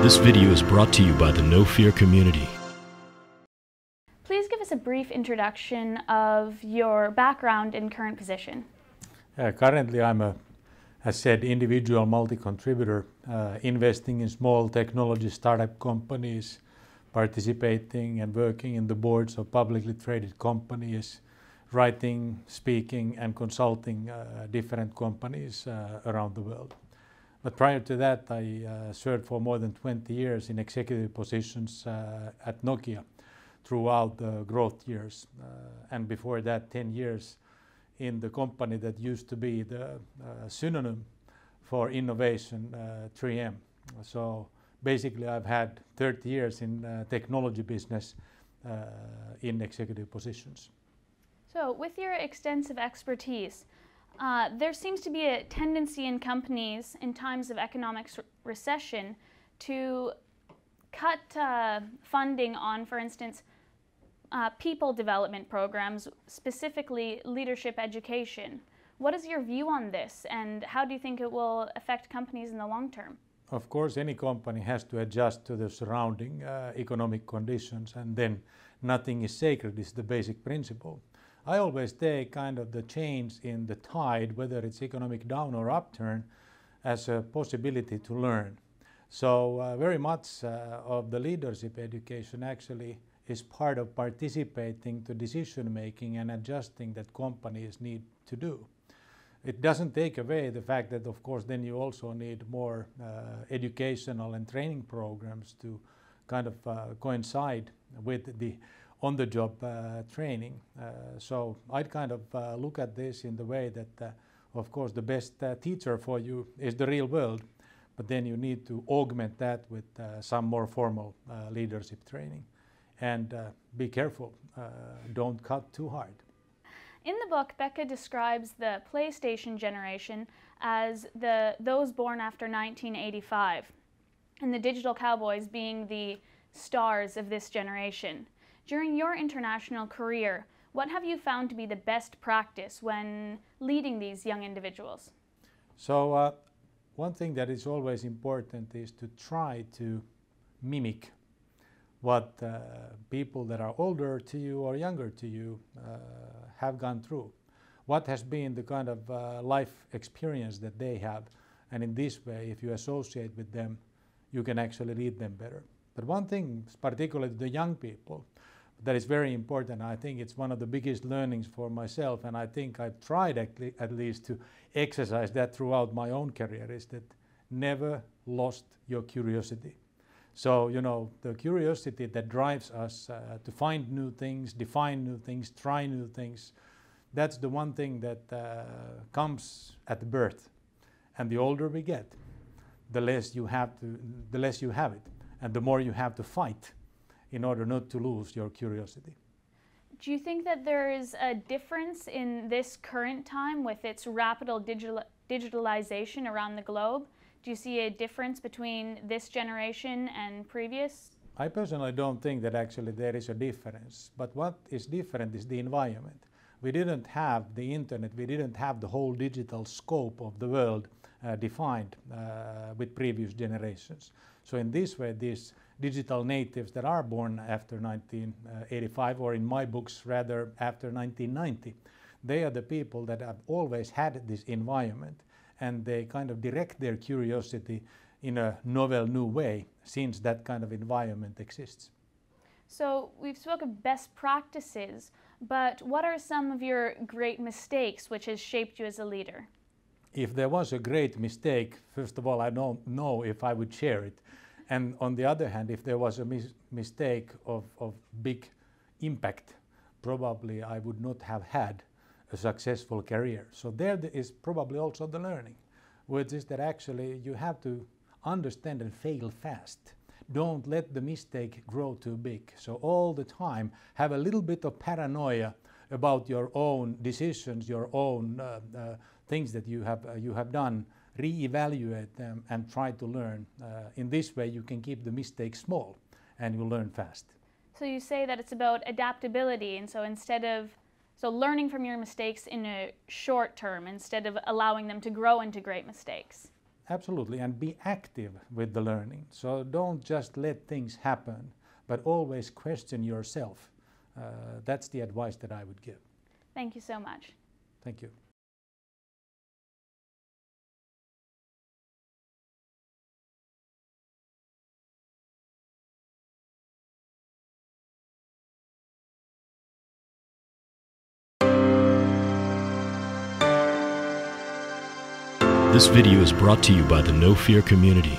This video is brought to you by the No Fear community. Please give us a brief introduction of your background and current position. Currently I'm as said, individual multi-contributor, investing in small technology startup companies, participating and working in the boards of publicly traded companies, writing, speaking and consulting different companies around the world. But prior to that, I served for more than 20 years in executive positions at Nokia throughout the growth years. And before that, 10 years in the company that used to be the synonym for innovation, 3M. So basically I've had 30 years in technology business in executive positions. So with your extensive expertise, there seems to be a tendency in companies in times of economic recession to cut funding on, for instance, people development programs, specifically leadership education. What is your view on this, and how do you think it will affect companies in the long term? Of course, any company has to adjust to the surrounding economic conditions, and then nothing is sacred is the basic principle. I always take kind of the change in the tide, whether it's economic down or upturn, as a possibility to learn. So very much of the leadership education actually is part of participating to decision making and adjusting that companies need to do. It doesn't take away the fact that, of course, then you also need more educational and training programs to kind of coincide with the on-the-job training. So I'd kind of look at this in the way that, of course, the best teacher for you is the real world, but then you need to augment that with some more formal leadership training. And be careful, don't cut too hard. In the book, Becca describes the PlayStation generation as those born after 1985, and the digital cowboys being the stars of this generation. During your international career, what have you found to be the best practice when leading these young individuals? So one thing that is always important is to try to mimic what people that are older to you or younger to you have gone through. What has been the kind of life experience that they have, and in this way, if you associate with them, you can actually lead them better. But one thing, particularly the young people, that is very important. I think it's one of the biggest learnings for myself, and I think I've tried at least to exercise that throughout my own career, is that never lost your curiosity. So, you know, the curiosity that drives us to find new things, define new things, try new things, that's the one thing that comes at birth. And the older we get, the less you have it, and the more you have to fight in order not to lose your curiosity. Do you think that there is a difference in this current time with its rapid digitalization around the globe? Do you see a difference between this generation and previous? I personally don't think that actually there is a difference, but what is different is the environment. We didn't have the internet, we didn't have the whole digital scope of the world defined with previous generations. So in this way, these digital natives that are born after 1985, or in my books rather after 1990, they are the people that have always had this environment, and they kind of direct their curiosity in a novel new way since that kind of environment exists. So we've spoken of best practices, but what are some of your great mistakes which has shaped you as a leader? If there was a great mistake, first of all, I don't know if I would share it. And on the other hand, if there was a mistake of big impact, probably I would not have had a successful career. So there is probably also the learning, which is that actually you have to understand and fail fast. Don't let the mistake grow too big. So all the time have a little bit of paranoia about your own decisions, your own things that you have done. Re-evaluate them and try to learn. In this way you can keep the mistakes small and you learn fast. So you say that it's about adaptability, and so learning from your mistakes in a short term instead of allowing them to grow into great mistakes. Absolutely, and be active with the learning. So don't just let things happen, but always question yourself. That's the advice that I would give. Thank you so much. Thank you. This video is brought to you by the No Fear community.